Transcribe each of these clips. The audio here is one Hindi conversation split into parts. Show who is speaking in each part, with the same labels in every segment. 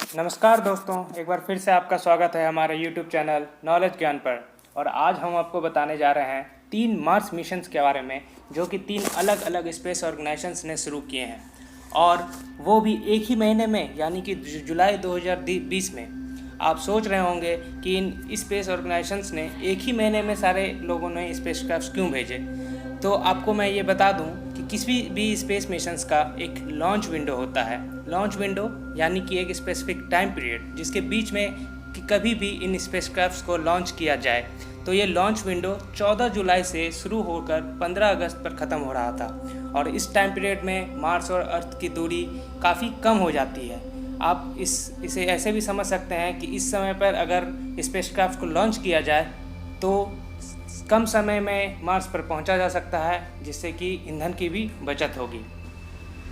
Speaker 1: नमस्कार दोस्तों, एक बार फिर से आपका स्वागत है हमारे YouTube चैनल नॉलेज ज्ञान पर। और आज हम आपको बताने जा रहे हैं 3 मार्स मिशंस के बारे में, जो कि 3 अलग अलग स्पेस ऑर्गेनाइजेशंस ने शुरू किए हैं, और वो भी एक ही महीने में, यानी कि जुलाई 2020 में। आप सोच रहे होंगे कि इन स्पेस ऑर्गेनाइजेशंस ने एक ही महीने में सारे लोगों ने स्पेसक्राफ्ट क्यों भेजे। तो आपको मैं ये बता दूं कि किसी भी स्पेस मिशंस का एक लॉन्च विंडो होता है। लॉन्च विंडो यानी कि एक स्पेसिफिक टाइम पीरियड जिसके बीच में कि कभी भी इन स्पेसक्राफ्ट्स को लॉन्च किया जाए। तो ये लॉन्च विंडो 14 जुलाई से शुरू होकर 15 अगस्त पर ख़त्म हो रहा था, और इस टाइम पीरियड में मार्स और अर्थ की दूरी काफ़ी कम हो जाती है। आप इसे ऐसे भी समझ सकते हैं कि इस समय पर अगर स्पेसक्राफ्ट को लॉन्च किया जाए तो कम समय में मार्स पर पहुंचा जा सकता है, जिससे कि ईंधन की भी बचत होगी।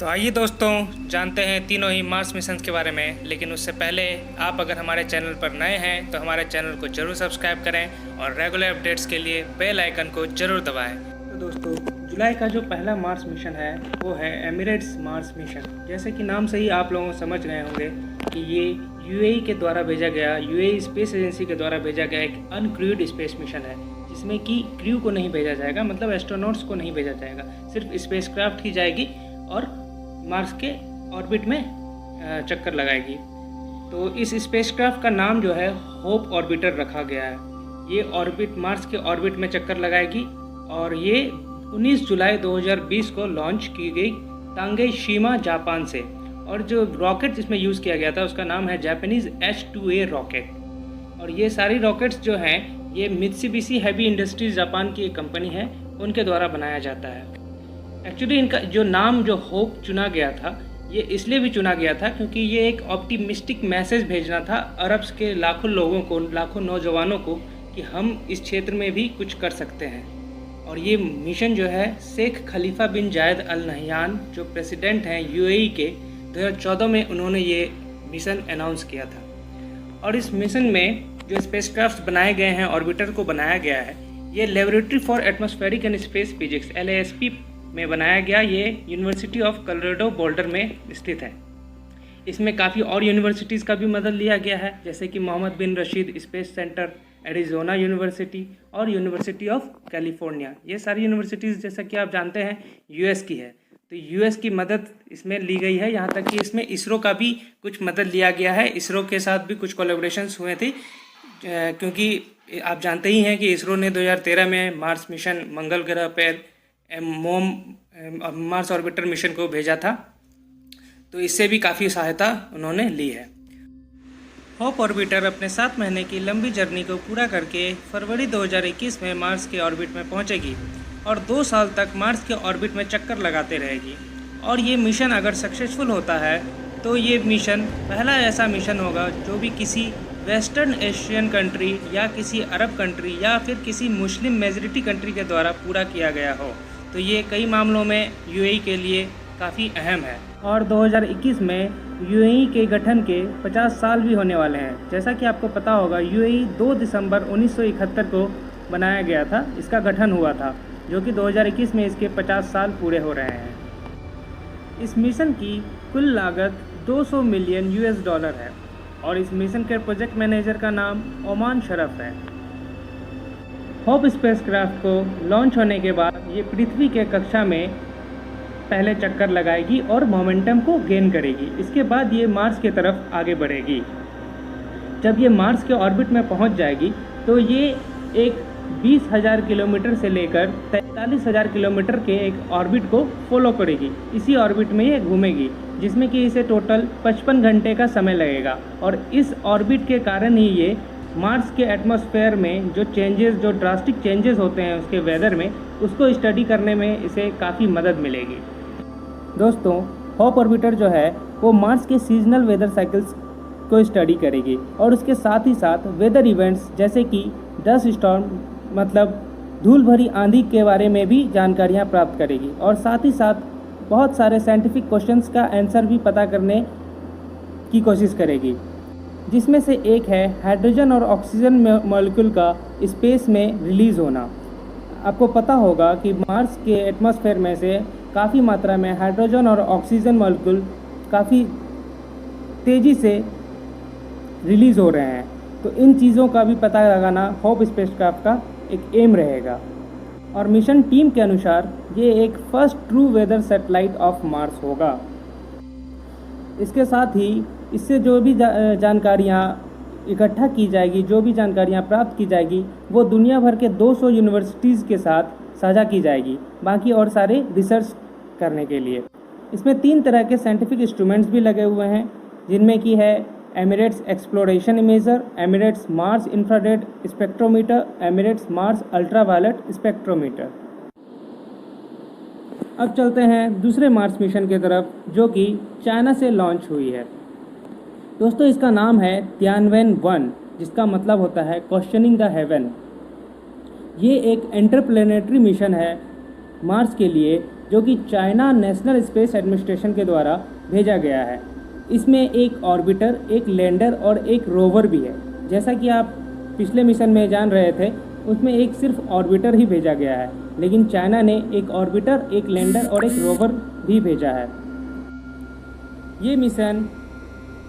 Speaker 1: तो आइए दोस्तों, जानते हैं तीनों ही मार्स मिशन के बारे में। लेकिन उससे पहले आप अगर हमारे चैनल पर नए हैं तो हमारे चैनल को जरूर सब्सक्राइब करें और रेगुलर अपडेट्स के लिए बेल आइकन को जरूर दबाएं। तो दोस्तों, जुलाई का जो पहला मार्स मिशन है वो है एमिरेट्स मार्स मिशन। जैसे कि नाम से ही आप लोग समझ गए होंगे कि ये यूएई के द्वारा भेजा गया, यूएई स्पेस एजेंसी के द्वारा भेजा गया एक अनक्रूड स्पेस मिशन है, जिसमें कि क्रू को नहीं भेजा जाएगा, मतलब एस्ट्रोनॉट्स को नहीं भेजा जाएगा। सिर्फ स्पेसक्राफ्ट ही जाएगी और मार्स के ऑर्बिट में चक्कर लगाएगी। तो इस स्पेसक्राफ्ट का नाम जो है होप ऑर्बिटर रखा गया है। ये ऑर्बिट मार्स के ऑर्बिट में चक्कर लगाएगी, और ये 19 जुलाई 2020 को लॉन्च की गई तांगेशिमा जापान से। और जो रॉकेट जिसमें यूज़ किया गया था उसका नाम है जापानीज़ H2A रॉकेट। और ये सारी रॉकेट्स जो हैं ये मित्सुबिशी हेवी इंडस्ट्रीज जापान की एक कंपनी है, उनके द्वारा बनाया जाता है। एक्चुअली इनका जो नाम जो होप चुना गया था, ये इसलिए भी चुना गया था क्योंकि ये एक ऑप्टिमिस्टिक मैसेज भेजना था अरब्स के लाखों लोगों को, लाखों नौजवानों को, कि हम इस क्षेत्र में भी कुछ कर सकते हैं। और ये मिशन जो है शेख खलीफा बिन जायद अल नहयान, जो प्रेसिडेंट हैं यूएई के, 2014 में उन्होंने ये मिशन अनाउंस किया था। और इस मिशन में जो स्पेसक्राफ्ट बनाए गए हैं, ऑर्बिटर को बनाया गया है, ये laboratory for atmospheric and space physics LASP में बनाया गया। ये यूनिवर्सिटी ऑफ कोलोराडो बोल्डर में स्थित है। इसमें काफ़ी और यूनिवर्सिटीज़ का भी मदद लिया गया है, जैसे कि Mohammed bin Rashid space centre, Arizona University और यूनिवर्सिटी ऑफ कैलिफोर्निया। ये सारी यूनिवर्सिटीज़, जैसा कि आप जानते हैं, यूएस की है। तो यूएस की मदद इसमें ली गई है। यहाँ तक कि इसमें इसरो का भी कुछ मदद लिया गया है। इसरो के साथ भी कुछ कोलैबोरेशंस हुए थे, क्योंकि आप जानते ही हैं कि इसरो ने 2013 में मार्स मिशन, मंगल ग्रह पर मार्स ऑर्बिटर मिशन को भेजा था। तो इससे भी काफ़ी सहायता उन्होंने ली है। होप ऑर्बिटर अपने 7 महीने की लंबी जर्नी को पूरा करके फरवरी 2021 में मार्स के ऑर्बिट में पहुंचेगी और 2 साल तक मार्स के ऑर्बिट में चक्कर लगाते रहेगी। और ये मिशन अगर सक्सेसफुल होता है तो ये मिशन पहला ऐसा मिशन होगा जो भी किसी वेस्टर्न एशियन कंट्री या किसी अरब कंट्री या फिर किसी मुस्लिम मेजॉरिटी कंट्री के द्वारा पूरा किया गया हो। तो ये कई मामलों में यूएई के लिए काफ़ी अहम है। और 2021 में यूएई के गठन के 50 साल भी होने वाले हैं। जैसा कि आपको पता होगा, यूएई 2 दिसंबर 1971 को बनाया गया था, इसका गठन हुआ था, जो कि 2021 में इसके 50 साल पूरे हो रहे हैं। इस मिशन की कुल लागत $200 मिलियन है, और इस मिशन के प्रोजेक्ट मैनेजर का नाम ओमान शरफ है। होप स्पेसक्राफ्ट को लॉन्च होने के बाद ये पृथ्वी के कक्षा में पहले चक्कर लगाएगी और मोमेंटम को गेन करेगी। इसके बाद ये मार्स की तरफ आगे बढ़ेगी। जब ये मार्स के ऑर्बिट में पहुंच जाएगी तो ये एक 20,000 किलोमीटर से लेकर 43,000 किलोमीटर के एक ऑर्बिट को फॉलो करेगी। इसी ऑर्बिट में ये घूमेगी, जिसमें कि इसे टोटल 55 घंटे का समय लगेगा। और इस ऑर्बिट के कारण ही ये मार्स के एटमॉस्फेयर में जो चेंजेस, जो ड्रास्टिक चेंजेस होते हैं उसके वेदर में, उसको स्टडी करने में इसे काफ़ी मदद मिलेगी। दोस्तों, होप ऑर्बिटर जो है वो मार्स के सीजनल वेदर साइकिल्स को स्टडी करेगी, और उसके साथ ही साथ वेदर इवेंट्स जैसे कि डस्ट स्टॉर्म, मतलब धूल भरी आंधी के बारे में भी जानकारियाँ प्राप्त करेगी। और साथ ही साथ बहुत सारे साइंटिफिक क्वेश्चंस का आंसर भी पता करने की कोशिश करेगी, जिसमें से एक है हाइड्रोजन और ऑक्सीजन मॉलिक्यूल का स्पेस में रिलीज़ होना। आपको पता होगा कि मार्स के एटमॉस्फेयर में से काफ़ी मात्रा में हाइड्रोजन और ऑक्सीजन मॉलिक्यूल काफ़ी तेज़ी से रिलीज़ हो रहे हैं। तो इन चीज़ों का भी पता लगाना होप स्पेसक्राफ्ट का एक एम रहेगा। और मिशन टीम के अनुसार ये एक first true weather satellite of Mars होगा। इसके साथ ही इससे जो भी जानकारियाँ इकट्ठा की जाएगी, जो भी जानकारियाँ प्राप्त की जाएगी, वो दुनिया भर के 200 यूनिवर्सिटीज़ के साथ साझा की जाएगी, बाकी और सारे रिसर्च करने के लिए। इसमें 3 तरह के साइंटिफिक इंस्ट्रूमेंट्स भी लगे हुए हैं, जिनमें कि है Emirates exploration imager, Emirates Mars infrared spectrometer, Emirates Mars ultraviolet spectrometer. अब चलते हैं दूसरे मार्स मिशन की तरफ, जो कि चाइना से लॉन्च हुई है। दोस्तों, इसका नाम है तियानवेन-1, जिसका मतलब होता है क्वेश्चनिंग द हेवन। ये एक इंटरप्लेनेटरी मिशन है मार्स के लिए, जो कि चाइना नेशनल स्पेस एडमिनिस्ट्रेशन के द्वारा भेजा गया है। इसमें एक ऑर्बिटर, एक लैंडर और एक रोवर भी है। जैसा कि आप पिछले मिशन में जान रहे थे, उसमें एक सिर्फ ऑर्बिटर ही भेजा गया है, लेकिन चाइना ने एक ऑर्बिटर, एक लैंडर और एक रोवर भी भेजा है। ये मिशन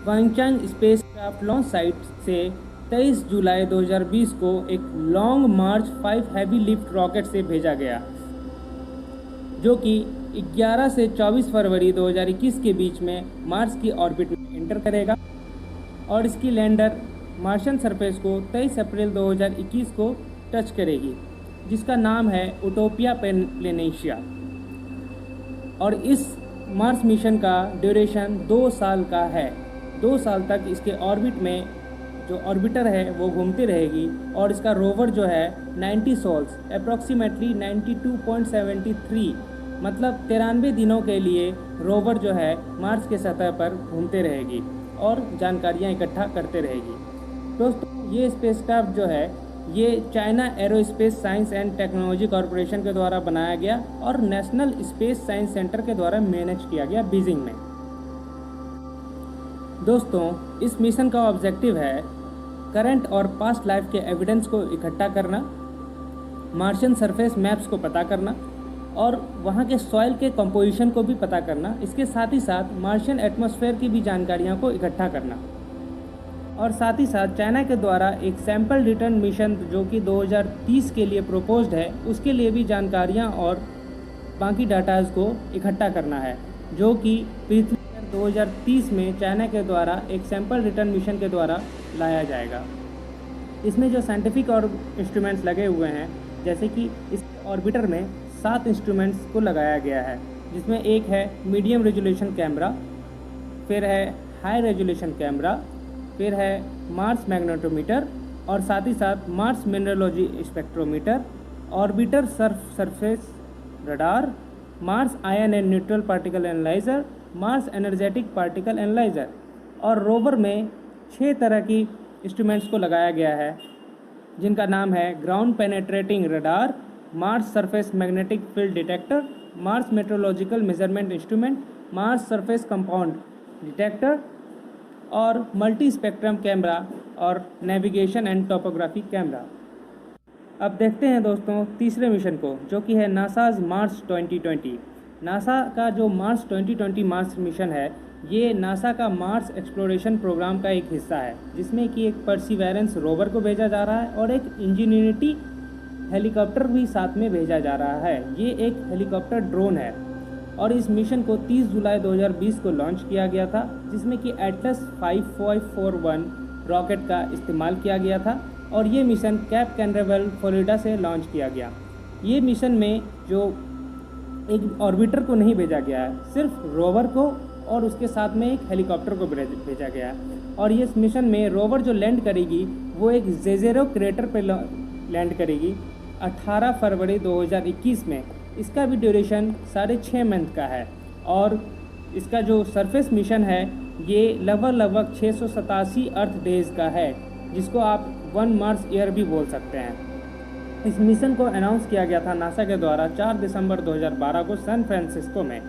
Speaker 1: वांगचांग स्पेसक्राफ्ट लॉन्च साइट से 23 जुलाई 2020 को एक लॉन्ग मार्च 5 हैवी लिफ्ट रॉकेट से भेजा गया, जो कि 11 से 24 फरवरी 2021 के बीच में मार्स की ऑर्बिट में एंटर करेगा। और इसकी लैंडर मार्शियन सरफेस को 23 अप्रैल 2021 को टच करेगी, जिसका नाम है उटोपिया प्लेनेशिया। और इस मार्स मिशन का ड्यूरेशन 2 साल का है। 2 साल तक इसके ऑर्बिट में जो ऑर्बिटर है वो घूमती रहेगी, और इसका रोवर जो है 90 सोल्स अप्रॉक्सीमेटली 92.73 मतलब 93 दिनों के लिए रोवर जो है मार्स के सतह पर घूमते रहेगी और जानकारियाँ इकट्ठा करते रहेगी। दोस्तों, ये स्पेसक्राफ्ट जो है ये China aerospace science and technology corporation के द्वारा बनाया गया और नेशनल स्पेस साइंस सेंटर के द्वारा मैनेज किया गया बीजिंग में। दोस्तों, इस मिशन का ऑब्जेक्टिव है करंट और पास्ट लाइफ के एविडेंस को इकट्ठा करना, मार्शियन सरफेस मैप्स को पता करना और वहाँ के सॉइल के कंपोजिशन को भी पता करना। इसके साथ ही साथ मार्शियन एटमॉस्फेयर की भी जानकारियों को इकट्ठा करना। और साथ ही साथ चाइना के द्वारा एक सैंपल रिटर्न मिशन जो कि 2030 के लिए प्रोपोज्ड है, उसके लिए भी जानकारियाँ और बाकी डाटाज को इकट्ठा करना है, जो कि पृथ्वी पर 2030 में चाइना के द्वारा एक सैंपल रिटर्न मिशन के द्वारा लाया जाएगा। इसमें जो साइंटिफिक और इंस्ट्रूमेंट्स लगे हुए हैं, जैसे कि इस ऑर्बिटर में 7 इंस्ट्रूमेंट्स को लगाया गया है, जिसमें एक है मीडियम रेजोल्यूशन कैमरा, फिर है हाई रेजोल्यूशन कैमरा, फिर है मार्स मैग्नेटोमीटर और साथ ही साथ Mars mineralogy spectrometer, orbiter surface radar, Mars ion and neutral particle analyser, Mars energetic particle analyser. और रोवर में 6 तरह की इंस्ट्रूमेंट्स को लगाया गया है, जिनका नाम है ground penetrating radar, Mars surface magnetic field detector, Mars meteorological measurement instrument, Mars surface compound detector और मल्टी स्पेक्ट्रम कैमरा और नेविगेशन एंड टोपोग्राफी कैमरा। अब देखते हैं दोस्तों तीसरे मिशन को, जो कि है नासाज मार्स 2020। नासा का जो मार्स 2020 मार्स मिशन है, ये नासा का मार्स एक्सप्लोरेशन प्रोग्राम का एक हिस्सा है, जिसमें कि एक परसिवेरेंस रोवर को भेजा जा रहा है और एक इंजीनियरिटी हेलीकॉप्टर भी साथ में भेजा जा रहा है। ये एक हेलीकॉप्टर ड्रोन है और इस मिशन को 30 जुलाई 2020 को लॉन्च किया गया था, जिसमें कि एटलस 5541 रॉकेट का इस्तेमाल किया गया था। और ये मिशन कैप कैनरेवल फ्लोरिडा से लॉन्च किया गया। ये मिशन में जो एक ऑर्बिटर को नहीं भेजा गया है, सिर्फ रोवर को और उसके साथ में एक हेलीकॉप्टर को भेजा गया है। और ये मिशन में रोवर जो लैंड करेगी वो एक जेजेरो क्रेटर पर लैंड करेगी 18 फरवरी 2021 में। इसका भी ड्यूरेशन 6.5 मंथ का है और इसका जो सरफेस मिशन है ये लगभग 687 अर्थ डेज का है, जिसको आप 1 मार्स ईयर भी बोल सकते हैं। इस मिशन को अनाउंस किया गया था नासा के द्वारा 4 दिसंबर 2012 को सैन फ्रांसिस्को में।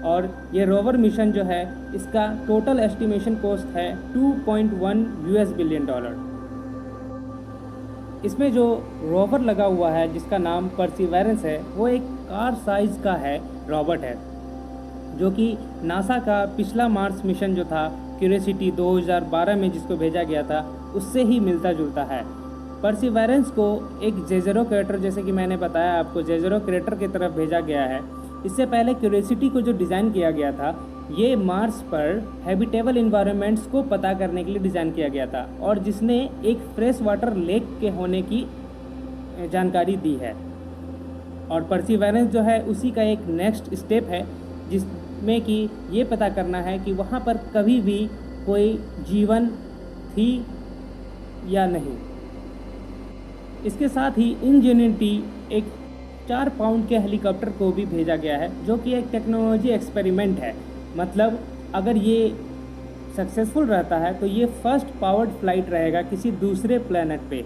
Speaker 1: और ये रोवर मिशन जो है इसका टोटल एस्टिमेशन कॉस्ट है $2.1 बिलियन। इसमें जो रोवर लगा हुआ है जिसका नाम परसिवेरेंस है, वो एक कार साइज़ का है रोबोट है, जो कि नासा का पिछला मार्स मिशन जो था क्यूरियोसिटी 2012 में जिसको भेजा गया था उससे ही मिलता जुलता है। परसिवरेंस को एक जेज़रो क्रेटर, जैसे कि मैंने बताया आपको, जेज़रो क्रेटर की तरफ भेजा गया है। इससे पहले क्यूरियोसिटी को जो डिज़ाइन किया गया था ये मार्स पर हैबिटेबल इन्वायरमेंट्स को पता करने के लिए डिज़ाइन किया गया था और जिसने एक फ्रेश वाटर लेक के होने की जानकारी दी है। और परसिवरेंस जो है उसी का एक नेक्स्ट स्टेप है जिसमें कि ये पता करना है कि वहाँ पर कभी भी कोई जीवन थी या नहीं। इसके साथ ही इंजेन्युइटी एक 4 पाउंड के हेलीकॉप्टर को भी भेजा गया है जो कि एक टेक्नोलॉजी एक्सपेरिमेंट है। मतलब अगर ये सक्सेसफुल रहता है तो ये फर्स्ट पावर्ड फ्लाइट रहेगा किसी दूसरे प्लेनेट पे।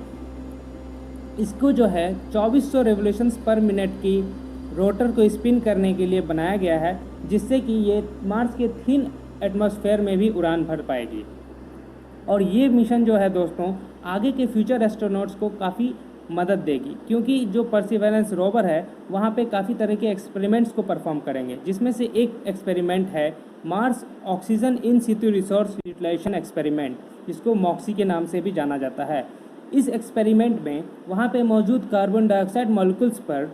Speaker 1: इसको जो है 2400 रेवोल्यूशंस पर मिनट की रोटर को स्पिन करने के लिए बनाया गया है, जिससे कि ये मार्स के थिन एटमॉस्फेयर में भी उड़ान भर पाएगी। और ये मिशन जो है दोस्तों आगे के फ्यूचर एस्ट्रोनॉट्स को काफ़ी मदद देगी, क्योंकि जो परसिवरेंस रोवर है वहाँ पे काफ़ी तरह के एक्सपेरिमेंट्स को परफॉर्म करेंगे, जिसमें से एक एक्सपेरिमेंट है Mars oxygen in situ resource utilisation experiment, जिसको मॉक्सी के नाम से भी जाना जाता है। इस एक्सपेरिमेंट में वहाँ पे मौजूद कार्बन डाइऑक्साइड मॉलिक्यूल्स पर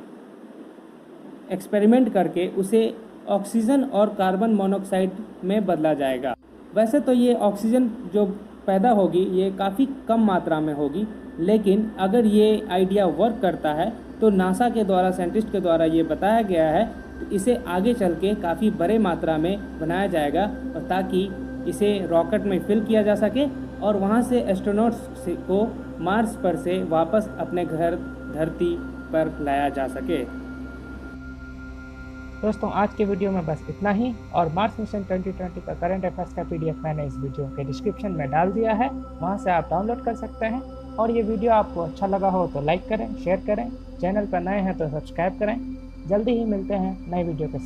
Speaker 1: एक्सपेरिमेंट करके उसे ऑक्सीजन और कार्बन मोनोऑक्साइड में बदला जाएगा। वैसे तो ये ऑक्सीजन जो पैदा होगी ये काफ़ी कम मात्रा में होगी, लेकिन अगर ये आइडिया वर्क करता है तो नासा के द्वारा, साइंटिस्ट के द्वारा ये बताया गया है तो इसे आगे चल के काफ़ी बड़े मात्रा में बनाया जाएगा, और ताकि इसे रॉकेट में फिल किया जा सके और वहाँ से एस्ट्रोनॉट्स को मार्स पर से वापस अपने घर धरती पर लाया जा सके।
Speaker 2: दोस्तों आज के वीडियो में बस इतना ही, और मार्स मिशन 2020 का करंट अफेयर्स का PDF मैंने इस वीडियो के डिस्क्रिप्शन में डाल दिया है, वहां से आप डाउनलोड कर सकते हैं। और ये वीडियो आपको अच्छा लगा हो तो लाइक करें, शेयर करें, चैनल पर नए हैं तो सब्सक्राइब करें। जल्दी ही मिलते हैं नए वीडियो के साथ।